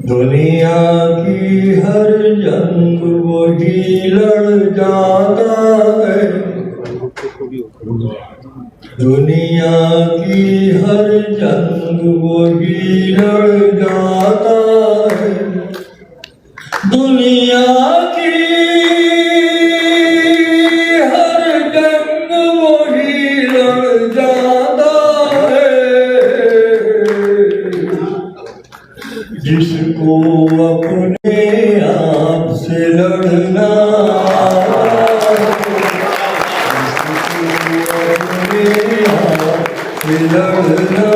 दुनिया की हर जंग वही लड़ जाता है। दुनिया की हर जंग वही लड़ जाता है। दुनिया की हर जंग वही लड़ जाता है। जिसको अपने आप से लड़ना, लड़ना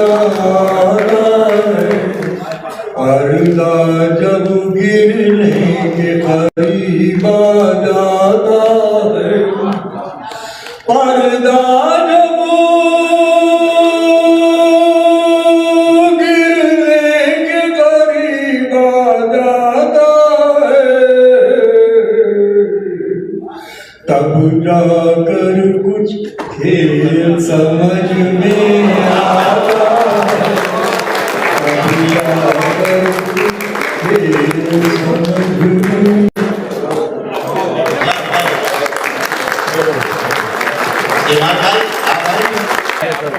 पर्दा जब गिरने के करीब आ जाता है। पर्दा जब गिरने के करीब आ जाता है, तब जाकर कुछ खेल समझ में आता है। तब जाकर कुछ खेल समझ में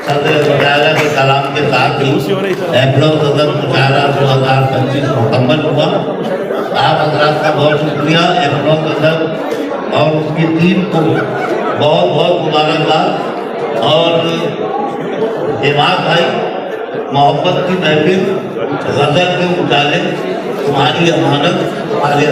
सदर के सलाम के साथ ही एप्रो सदर मुशायरा 2025 मुकम्मल हुआ। आप हजरात का बहुत शुक्रिया एप्रो सदर और उसकी टीम को बहुत बहुत मुबारकबाद। और इमाद भाई, मोहब्बत की महफिल गजल के मुताले तुम्हारी अमानत हमारे